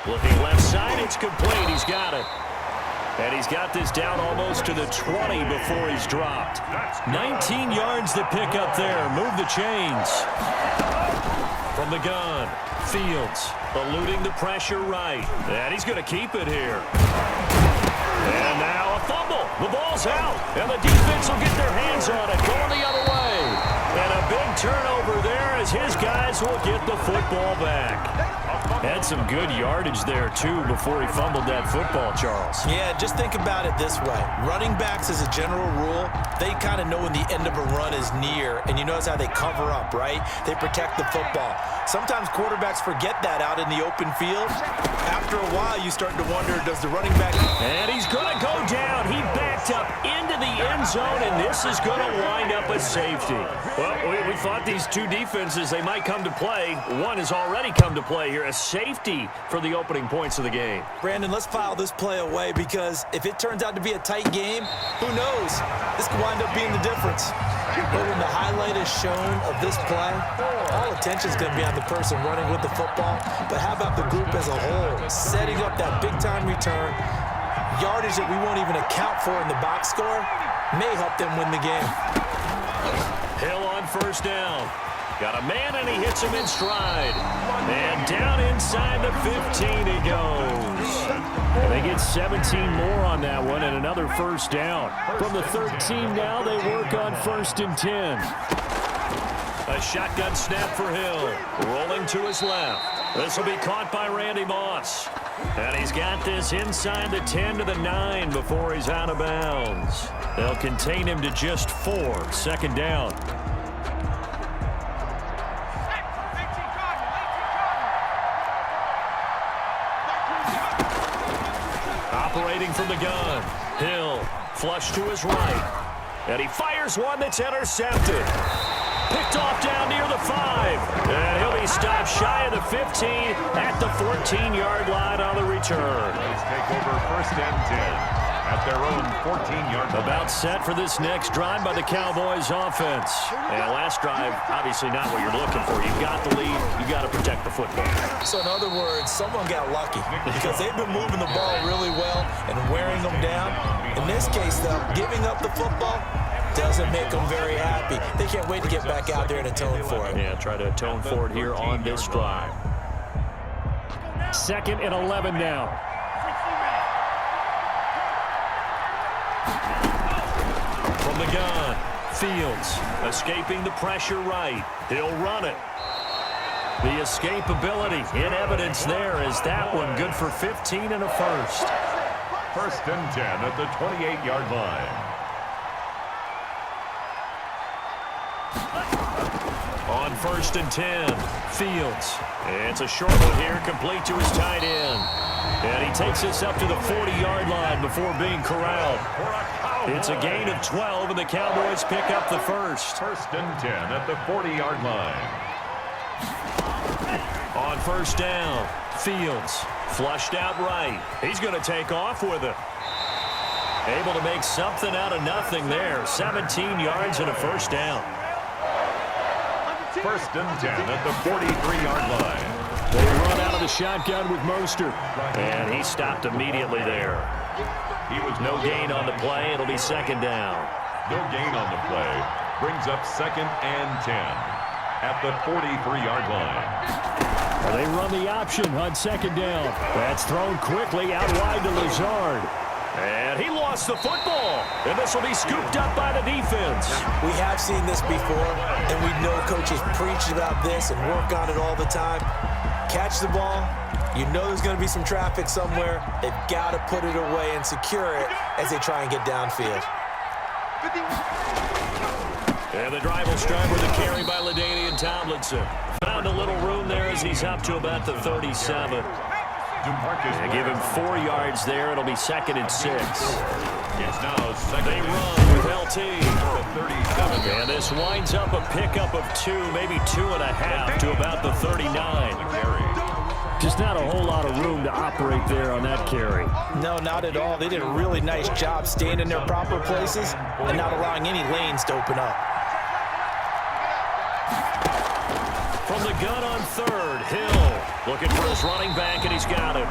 Looking left side, it's complete. He's got it. And he's got this down almost to the 20 before he's dropped. 19 yards to pick up there. Move the chains. From the gun, Fields eluding the pressure right. And he's going to keep it here. And now a fumble. The ball's out. And the defense will get their hands on it. Going the other way. And a big turnover there as his guys will get the football back. Had some good yardage there, too, before he fumbled that football, Charles. Yeah, just think about it this way. Running backs, as a general rule, they kind of know when the end of a run is near, and you notice how they cover up, right? They protect the football. Sometimes quarterbacks forget that out in the open field. After a while, you start to wonder, does the running back... And he's going to go down. He backed up into the end zone, and this is going to wind up a safety. Well, we thought these two defenses, they might come to play. One has already come to play here. A safety for the opening points of the game. Brandon, let's file this play away because if it turns out to be a tight game, who knows? This could wind up being the difference. But when the highlight is shown of this play, all attention is going to be on the person running with the football. But how about the group as a whole? Setting up that big-time return, yardage that we won't even account for in the box score, may help them win the game. Hill on first down. Got a man, and he hits him in stride. And down inside the 15 he goes. And they get 17 more on that one and another first down. From the 13 now, they work on 1st and 10. A shotgun snap for Hill. Rolling to his left. This will be caught by Randy Moss. And he's got this inside the 10 to the 9 before he's out of bounds. They'll contain him to just 4. 2nd down. Operating from the gun. Hill, flush to his right. And he fires one that's intercepted. Picked off down near the 5. And he'll be stopped shy of the 15 at the 14-yard line on the return. Let's take over 1st and 10 at their own 14-yard line. About set for this next drive by the Cowboys offense. And last drive, obviously not what you're looking for. You've got the lead. You've got to protect the football. So in other words, someone got lucky because they've been moving the ball really well and wearing them down. In this case, though, giving up the football doesn't make them very happy. They can't wait to get back out there and atone for it. Yeah, try to atone for it here on this drive. 2nd and 11 now. From the gun, Fields escaping the pressure right. He'll run it. The escapability in evidence there. Is that one good for 15 and a first? 1st and 10 at the 28-yard line. On 1st and 10, Fields. It's a short one here, complete to his tight end. And he takes this up to the 40-yard line before being corralled. It's a gain of 12, and the Cowboys pick up the first. 1st and 10 at the 40-yard line. On 1st down, Fields flushed out right. He's going to take off with it. Able to make something out of nothing there. 17 yards and a first down. 1st and 10 at the 43-yard line. They run out of the shotgun with Mostert. And he stopped immediately there. He was No gain on the play. It'll be 2nd down. No gain on the play. Brings up 2nd and 10 at the 43-yard line. Well, they run the option on 2nd down. That's thrown quickly out wide to Lazard. And he lost the football. And this will be scooped up by the defense. We have seen this before, and we know coaches preach about this and work on it all the time. Catch the ball. You know there's going to be some traffic somewhere. They've got to put it away and secure it as they try and get downfield. And the drive will start with a carry by LaDainian Tomlinson. Found a little room there as he's up to about the 37. And give him 4 yards there. It'll be 2nd and 6. It's now 2nd. They run with LT. And this winds up a pickup of 2, maybe 2.5 to about the 39. Just not a whole lot of room to operate there on that carry. No, not at all. They did a really nice job staying in their proper places and not allowing any lanes to open up. From the gun on 3rd, Hill Looking for his running back, and he's got it.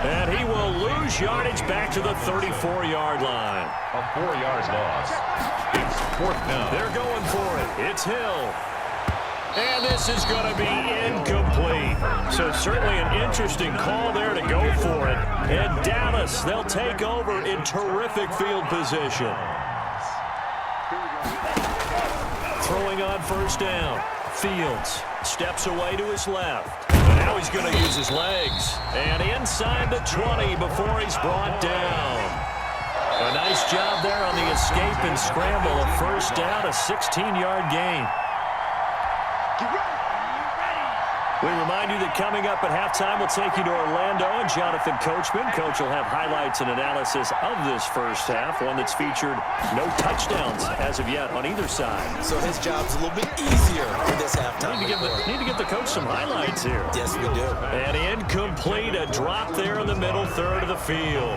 And he will lose yardage back to the 34-yard line. A 4-yard loss. It's 4th down. They're going for it. It's Hill. And this is going to be incomplete. So certainly an interesting call there to go for it. And Dallas, they'll take over in terrific field position. Throwing on 1st down. Fields steps away to his left. And now he's going to use his legs. And inside the 20 before he's brought down. A nice job there on the escape and scramble. A 1st down, a 16-yard gain. We remind you that coming up at halftime, we'll take you to Orlando and Jonathan Coachman. Coach will have highlights and analysis of this first half, one that's featured no touchdowns as of yet on either side. So his job's a little bit easier for this halftime. Need to give the coach some highlights here. Yes, we do. And incomplete, a drop there in the middle third of the field.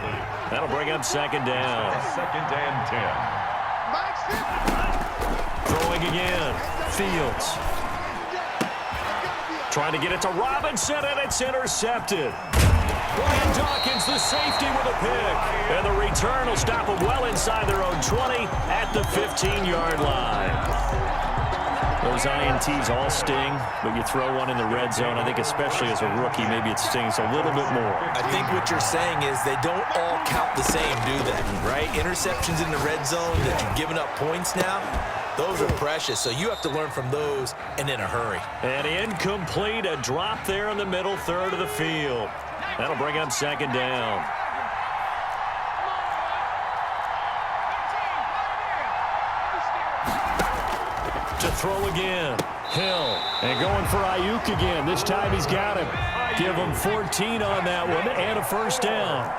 That'll bring up 2nd down. 2nd and 10. Throwing again. Fields. Trying to get it to Robinson, and it's intercepted. Brian Dawkins, the safety, with a pick. And the return will stop them well inside their own 20 at the 15-yard line. Those INTs all sting, but you throw one in the red zone, I think especially as a rookie, maybe it stings a little bit more. I think what you're saying is they don't all count the same, do they? Right? Interceptions in the red zone that you've given up points now, those are precious, so you have to learn from those and in a hurry. And incomplete, a drop there in the middle third of the field. That'll bring up 2nd down. To throw again. Hill. And going for Ayuk again. This time he's got him. Give him 14 on that one and a 1st down.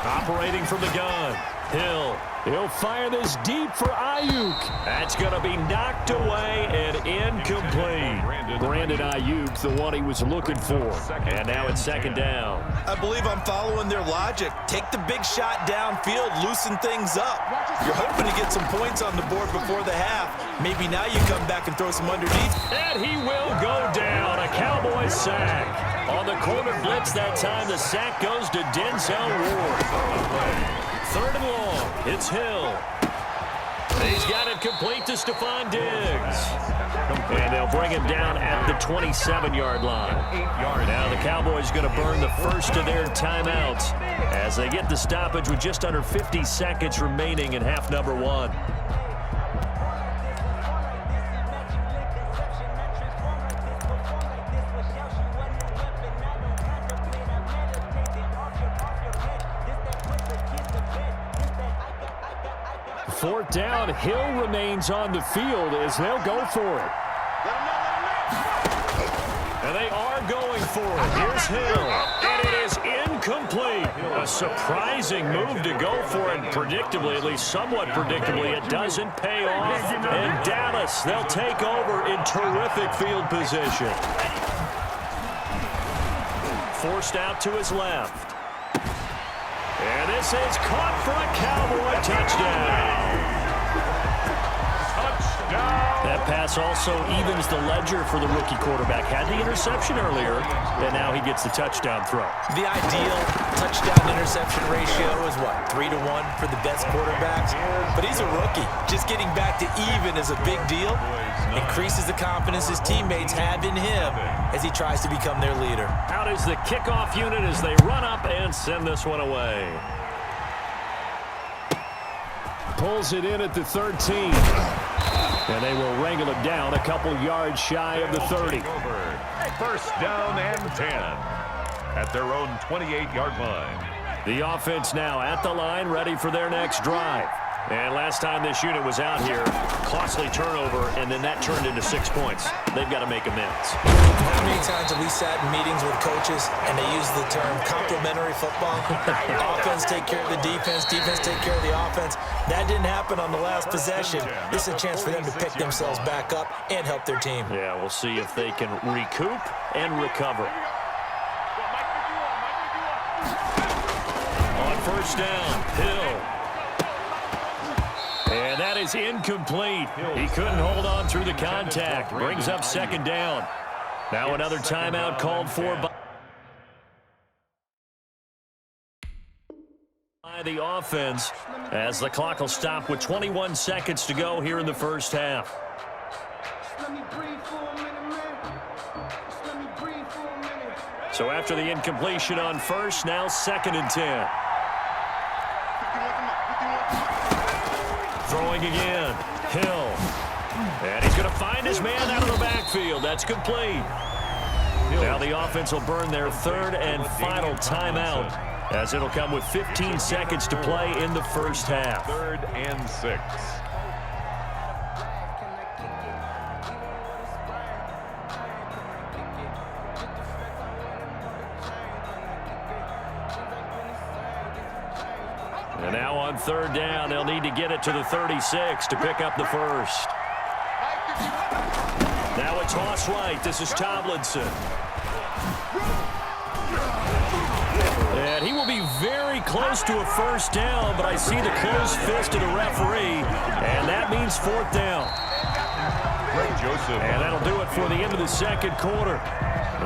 Operating from the gun. Hill. He'll fire this deep for Ayuk. That's going to be knocked away and incomplete. Brandon Ayuk, the one he was looking for. And now it's 2nd down. I believe I'm following their logic. Take the big shot downfield, loosen things up. You're hoping to get some points on the board before the half. Maybe now you come back and throw some underneath. And he will go down. A Cowboys sack. On the corner blitz that time, the sack goes to Denzel Ward. 3rd and long. It's Hill. He's got it complete to Stephon Diggs. And they'll bring him down at the 27-yard line. Now the Cowboys going to burn the first of their timeouts as they get the stoppage with just under 50 seconds remaining in half number 1. Fourth down, Hill remains on the field as they'll go for it. And they are going for it. Here's Hill, and it is incomplete. A surprising move to go for it, predictably, at least somewhat predictably. It doesn't pay off. And Dallas, they'll take over in terrific field position. Forced out to his left. And this is caught for a Cowboy touchdown. That pass also evens the ledger for the rookie quarterback. Had the interception earlier, and now he gets the touchdown throw. The ideal touchdown-interception ratio is what, 3 to 1 for the best quarterbacks? But he's a rookie. Just getting back to even is a big deal. Increases the confidence his teammates have in him as he tries to become their leader. Out is the kickoff unit as they run up and send this one away. Pulls it in at the 13. And they will wrangle it down a couple yards shy of the 30. 1st down and 10 at their own 28-yard line. The offense now at the line, ready for their next drive. And last time this unit was out here, costly turnover, and then that turned into 6 points. They've got to make amends. How many times have we sat in meetings with coaches and they use the term complementary football? Offense take care of the defense, defense take care of the offense. That didn't happen on the last possession. This is a chance for them to pick themselves back up and help their team. Yeah, we'll see if they can recoup and recover. On 1st down, Hill. And that is incomplete. He couldn't hold on through the contact. Brings up 2nd down. Now another timeout called for by the offense as the clock will stop with 21 seconds to go here in the first half. So after the incompletion on first, now 2nd and 10. Throwing again. Hill. And he's going to find his man out of the backfield. That's complete. Now the offense will burn their 3rd and final timeout as it'll come with 15 seconds to play in the first half. 3rd and 6. And now on 3rd down, they'll need to get it to the 36 to pick up the first. Now a toss right. This is Tomlinson. And he will be very close to a first down, but I see the closed fist of the referee, and that means 4th down. And that'll do it for the end of the 2nd quarter.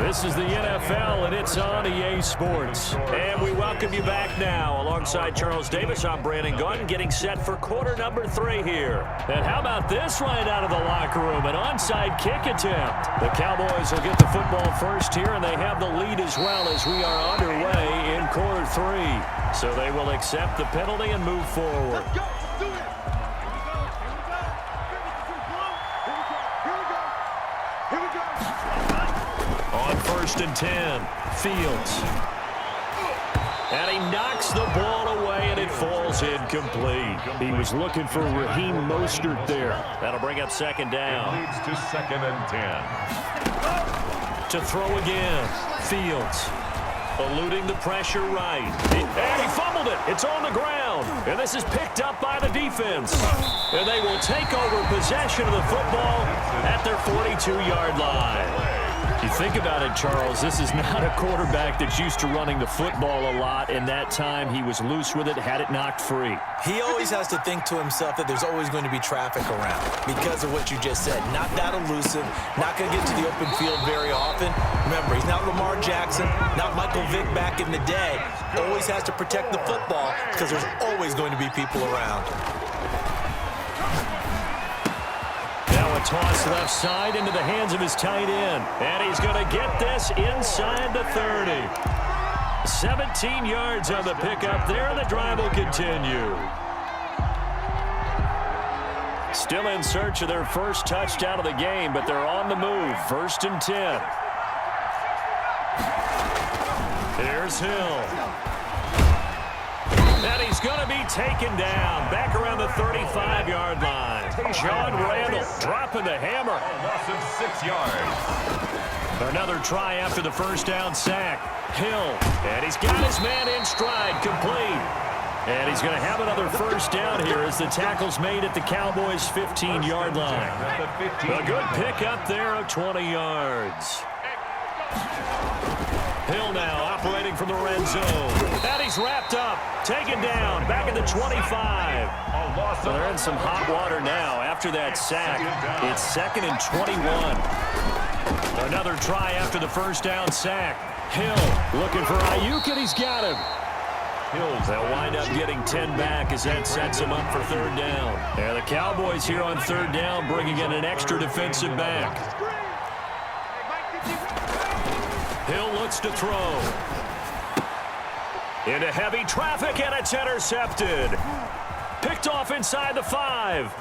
This is the NFL, and it's on EA Sports. And we welcome you back now. Alongside Charles Davis, I'm Brandon Gaunt, getting set for quarter number 3 here. And how about this right out of the locker room? An onside kick attempt. The Cowboys will get the football first here, and they have the lead as well as we are underway in quarter 3. So they will accept the penalty and move forward. On 1st and 10, Fields. And he knocks the ball away, and it falls incomplete. He was looking for Raheem Mostert there. That'll bring up 2nd down. It leads to 2nd and 10. To throw again, Fields. Eluding the pressure right. And he fumbled it. It's on the ground. And this is picked up by the defense. And they will take over possession of the football at their 42-yard line. You think about it, Charles, this is not a quarterback that's used to running the football a lot, and that time he was loose with it, had it knocked free. He always has to think to himself that there's always going to be traffic around because of what you just said. Not that elusive, not going to get to the open field very often. Remember, he's not Lamar Jackson, not Michael Vick back in the day. Always has to protect the football because there's always going to be people around. Toss left side into the hands of his tight end. And he's going to get this inside the 30. 17 yards on the pickup there, and the drive will continue. Still in search of their first touchdown of the game, but they're on the move. 1st and 10. Here's Hill. And he's going to be taken down back around the 35-yard line. John Randall dropping the hammer. Loss of 6 yards. Another try after the first down sack. Hill, and he's got his man in stride, complete. And he's going to have another first down here as the tackle's made at the Cowboys' 15-yard line. A good pick up there of 20 yards. Hill now operating from the red zone. And he's wrapped up, taken down, back at the 25. So they're in some hot water now after that sack. It's 2nd and 21. Another try after the first down sack. Hill looking for Ayuk, and he's got him. They'll wind up getting 10 back as that sets him up for 3rd down. And the Cowboys here on 3rd down bringing in an extra defensive back. Hill looks to throw. Into heavy traffic, and it's intercepted. Picked off inside the 5.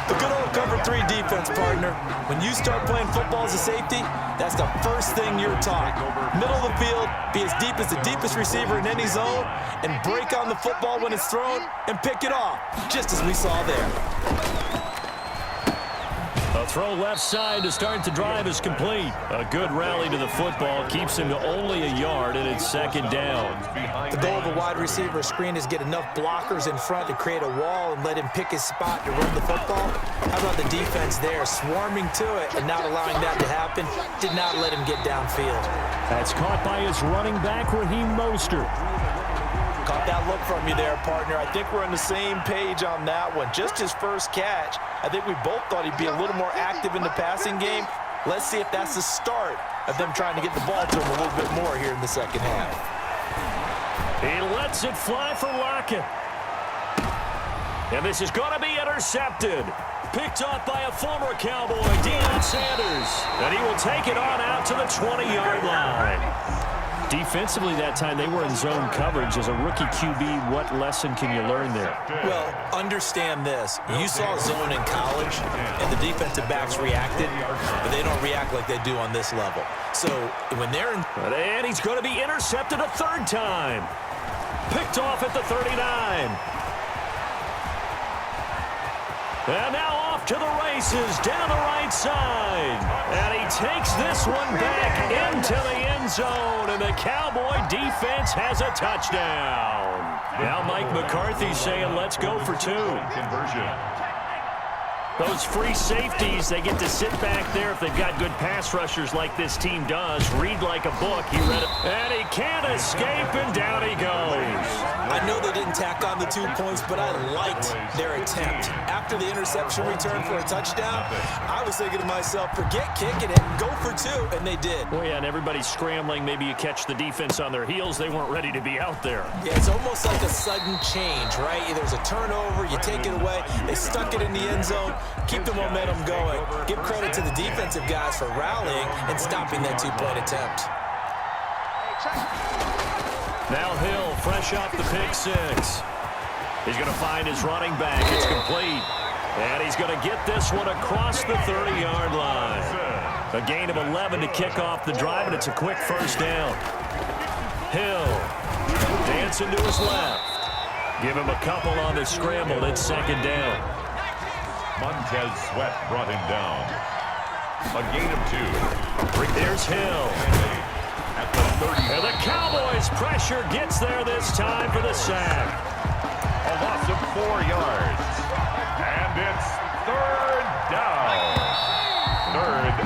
The good old cover 3 defense, partner. When you start playing football as a safety, that's the first thing you're taught. Middle of the field, be as deep as the deepest receiver in any zone, and break on the football when it's thrown and pick it off, just as we saw there. A throw left side to start the drive is complete. A good rally to the football keeps him to only a yard, and it's 2nd down. The goal of a wide receiver screen is get enough blockers in front to create a wall and let him pick his spot to run the football. How about the defense there, swarming to it and not allowing that to happen? Did not let him get downfield. That's caught by his running back, Raheem Mostert. Caught that look from you there, partner. I think we're on the same page on that one. Just his first catch. I think we both thought he'd be a little more active in the passing game. Let's see if that's the start of them trying to get the ball to him a little bit more here in the second half. He lets it fly for Lockett. And this is going to be intercepted. Picked off by a former Cowboy, Deion Sanders. And he will take it on out to the 20-yard line. Defensively that time, they were in zone coverage. As a rookie QB, what lesson can you learn there? Well, understand this. You saw zone in college, and the defensive backs reacted, but they don't react like they do on this level. So when they're in... And he's going to be intercepted a third time. Picked off at the 39. And now off to the races, down the right side. And he takes this one back into the end zone, and the Cowboy defense has a touchdown. Now Mike McCarthy saying, let's go for two. Conversion. Those free safeties, they get to sit back there if they've got good pass rushers like this team does. Read like a book. He read it. And he can't escape, and down he goes. I know they didn't tack on the 2 points, but I liked their attempt. After the interception return for a touchdown, I was thinking to myself, forget kicking it, go for two, and they did. Well, yeah, and everybody's scrambling. Maybe you catch the defense on their heels. They weren't ready to be out there. Yeah, it's almost like a sudden change, right? There's a turnover, you take it away, they stuck it in the end zone, keep the momentum going. Give credit to the defensive guys for rallying and stopping that two-point attempt. Now Hill, fresh off the pick six. He's going to find his running back. It's complete. And he's going to get this one across the 30-yard line. A gain of 11 to kick off the drive, and it's a quick first down. Hill dancing to his left. Give him a couple on the scramble. It's second down. Montez Sweat brought him down. A gain of 2. There's Hill. At the 30. And the Cowboys' pressure gets there this time for the sack. A loss of 4 yards. And it's third down. Third and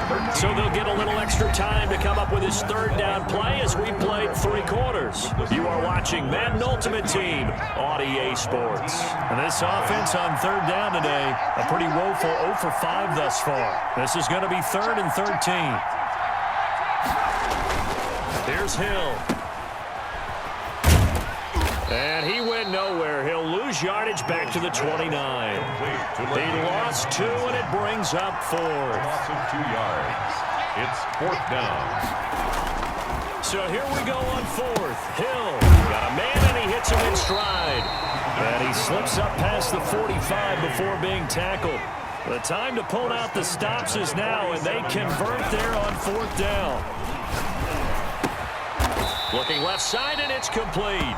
13. So they'll get a little extra time to come up with his third down play as we played 3 quarters. You are watching Madden Ultimate Team on EA Sports. And this offense on third down today, a pretty woeful 0 for 5 thus far. This is going to be 3rd and 13. Here's Hill. And he went nowhere. He'll lose yardage back to the 29. He lost 2, and it brings up 4th. Loss of 2 yards. It's 4th down. So here we go on 4th. Hill got a man, and he hits him in stride. And he slips up past the 45 before being tackled. The time to pull out the stops is now, and they convert there on 4th down. Looking left side, and it's complete.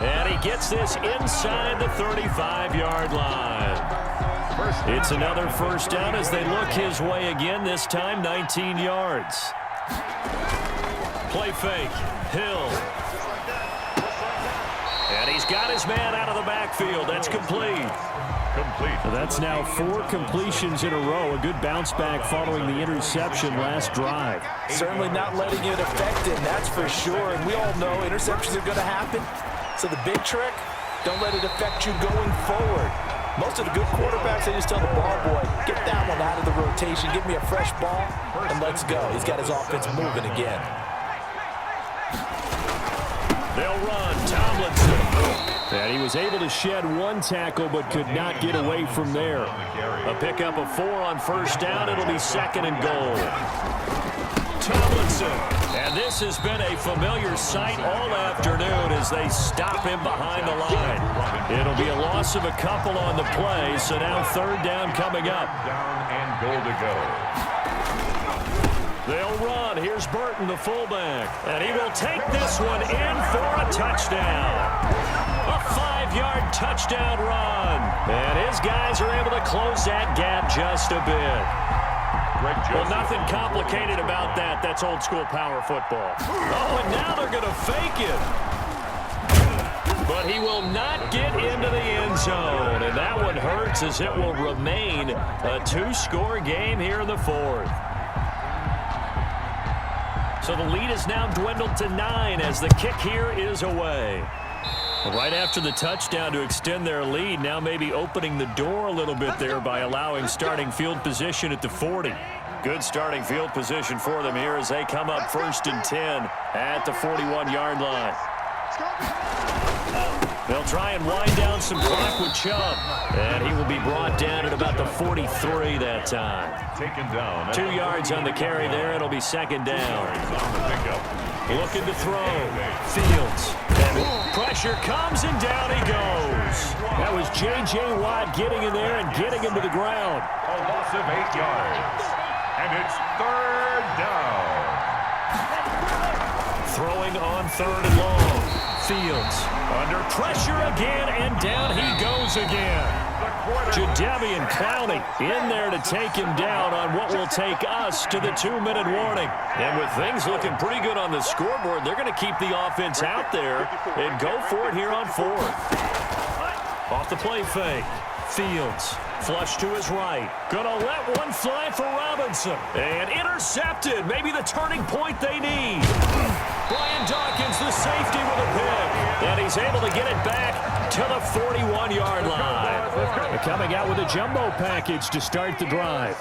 And he gets this inside the 35-yard line. It's another first down as they look his way again, this time 19 yards. Play fake. Hill. And he's got his man out of the backfield. That's complete. Complete. So that's now 4 completions in a row. A good bounce back following the interception last drive. Certainly not letting it affect him, that's for sure. And we all know interceptions are going to happen. So the big trick, don't let it affect you going forward. Most of the good quarterbacks, they just tell the ball boy, get that one out of the rotation, give me a fresh ball, and let's go. He's got his offense moving again. They'll run. Tomlinson. And he was able to shed 1 tackle but could not get away from there. A pickup of 4 on first down. It'll be 2nd and goal. Tomlinson. And this has been a familiar sight all afternoon as they stop him behind the line. It'll be a loss of a couple on the play, so now 3rd down coming up. Down and goal to go. They'll run. Here's Burton, the fullback. And he will take this one in for a touchdown. A 5-yard touchdown run. And his guys are able to close that gap just a bit. Well, nothing complicated about that. That's old school power football. Oh, and now they're going to fake it. But he will not get into the end zone. And that one hurts as it will remain a 2-score game here in the 4th. So the lead is now dwindled to 9 as the kick here is away. Right after the touchdown to extend their lead, now maybe opening the door a little bit there by allowing starting field position at the 40. Good starting field position for them here as they come up 1st and 10 at the 41-yard line. They'll try and wind down some clock with Chubb, and he will be brought down at about the 43 that time. Taken down. 2 yards on the carry there. It'll be 2nd down. Looking to throw. Fields. And pressure comes, and down he goes. That was J.J. Watt getting in there and getting him to the ground. A loss of 8 yards. And it's 3rd down. Throwing on 3rd and long. Fields under pressure again, and down he goes again. Jadeveon Clowney in there to take him down on what will take us to the 2-minute warning. And with things looking pretty good on the scoreboard, they're going to keep the offense out there and go for it here on 4th. Off the play fake. Fields flush to his right. Gonna let one fly for Robinson. And intercepted. Maybe the turning point they need. Brian Dawkins, the safety with a pick. And he's able to get it back to the 41-yard line. They're coming out with a jumbo package to start the drive.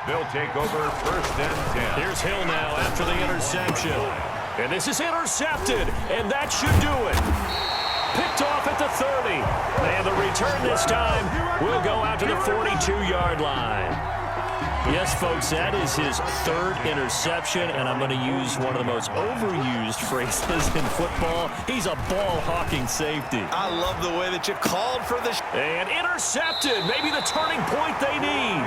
They'll take over 1st and 10. Here's Hill now after the interception. And this is intercepted. And that should do it. Picked off at the 30. And the return this time will go out to the 42-yard line. Yes, folks, that is his 3rd interception, and I'm going to use one of the most overused phrases in football. He's a ball-hawking safety. I love the way that you called for the... And intercepted. Maybe the turning point they need.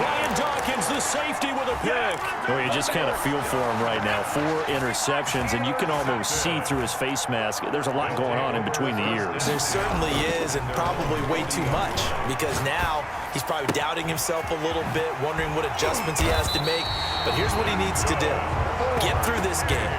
Brian Dawkins, the safety with a pick. Well, you just kind of feel for him right now. 4 interceptions, and you can almost see through his face mask. There's a lot going on in between the ears. There certainly is, and probably way too much, because now he's probably doubting himself a little bit, wondering what adjustments he has to make. But here's what he needs to do. Get through this game.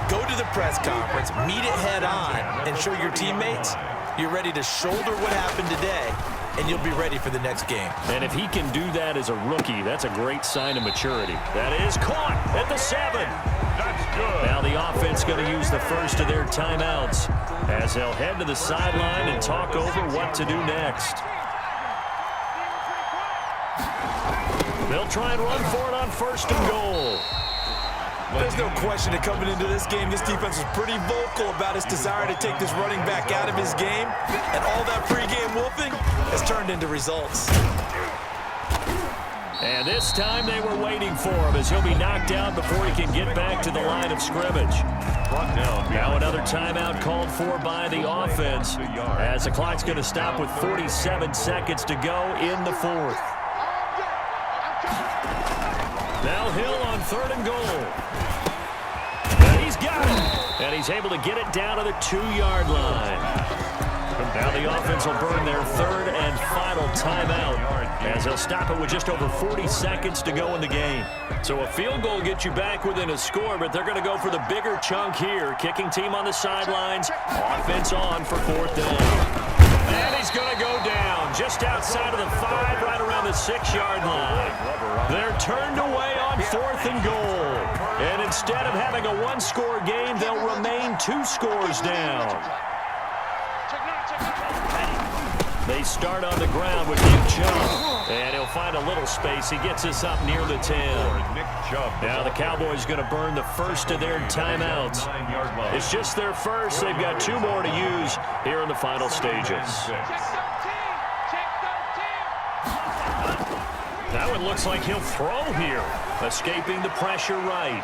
Go to the press conference, meet it head on, and show your teammates you're ready to shoulder what happened today, and you'll be ready for the next game. And if he can do that as a rookie, that's a great sign of maturity. That is caught at the 7. That's good. Now the offense going to use the first of their timeouts as they'll head to the sideline and talk over what to do next. They'll try and run for it on 1st and goal. There's no question that coming into this game, this defense was pretty vocal about its desire to take this running back out of his game, and all that pregame whooping has turned into results. And this time they were waiting for him as he'll be knocked out before he can get back to the line of scrimmage. Now another timeout called for by the offense as the clock's going to stop with 47 seconds to go in the 4th. Now Hill on 3rd and goal. And he's got it. And he's able to get it down to the 2-yard line. Now the offense will burn their 3rd and final timeout as they'll stop it with just over 40 seconds to go in the game. So a field goal gets you back within a score, but they're going to go for the bigger chunk here. Kicking team on the sidelines. Offense on for 4th down. And he's going to go down just outside of the 5, right around the 6-yard line. They're turned away on 4th and goal. And instead of having a 1-score game, they'll remain 2 scores down. They start on the ground with Nick Chubb. And he'll find a little space. He gets us up near the 10. Now the Cowboys going to burn the first of their timeouts. It's just their first. They've got 2 more to use here in the final stages. That one looks like he'll throw here. Escaping the pressure right.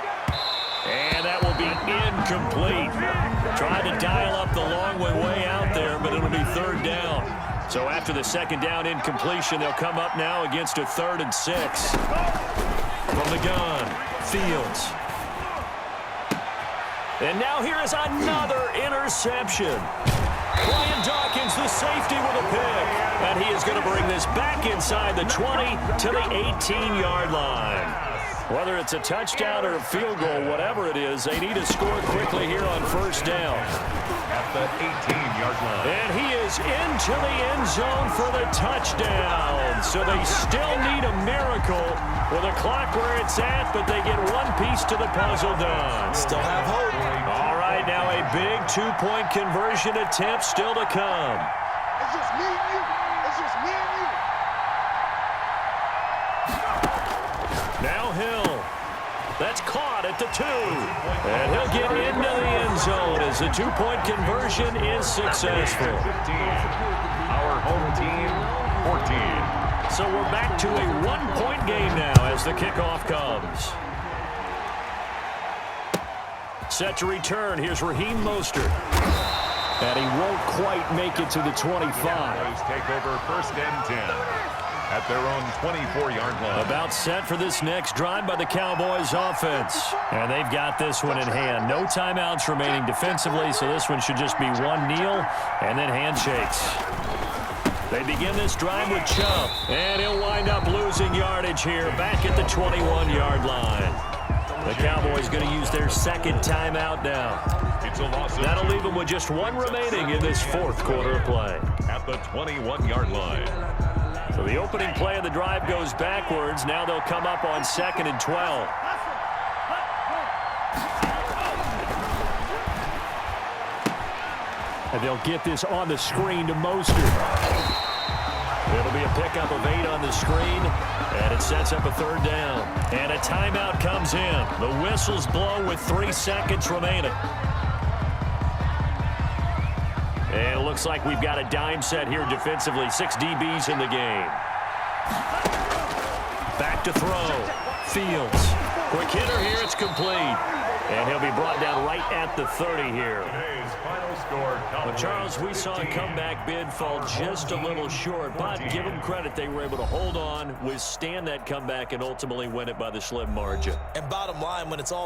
And that will be incomplete. Tried to dial up the long way out there, but it'll be 3rd down. So after the 2nd down incompletion, they'll come up now against a 3rd and 6. From the gun, Fields. And now here is another interception. Brian Dawkins, the safety with a pick. And he is going to bring this back inside the 20 to the 18-yard line. Whether it's a touchdown or a field goal, whatever it is, they need to score quickly here on 1st down. At the 18-yard line. And he is into the end zone for the touchdown. So they still need a miracle with a clock where it's at, but they get one piece to the puzzle done. Still have hope. All right, right now, a big two-point conversion attempt still to come. It's just me and you. It's just me and you. Now Hill. That's caught at the 2. And he'll get into the end zone as the two-point conversion is successful. 15. Our home team, 14. So we're back to a one-point game now as the kickoff comes. Set to return. Here's Raheem Mostert. And he won't quite make it to the 25. Take over 1st and 10 at their own 24-yard line. About set for this next drive by the Cowboys offense. And they've got this one in hand. No timeouts remaining defensively, so this one should just be one kneel and then handshakes. They begin this drive with Chubb. And he'll wind up losing yardage here back at the 21-yard line. The Cowboys going to use their second timeout now. It's a loss. That'll leave them with just one remaining in this fourth quarter of play. At the 21-yard line. So the opening play of the drive goes backwards. Now they'll come up on 2nd and 12. And they'll get this on the screen to Mostert. It'll be a pickup of 8 on the screen, and it sets up a 3rd down. And a timeout comes in. The whistles blow with 3 seconds remaining. And it looks like we've got a dime set here defensively. 6 DBs in the game. Back to throw. Fields. Quick hitter here. It's complete. And he'll be brought down right at the 30 here. Today's final score. But Charles, we saw a comeback bid fall just a little short, but give them credit. They were able to hold on, withstand that comeback, and ultimately win it by the slim margin. And bottom line, when it's all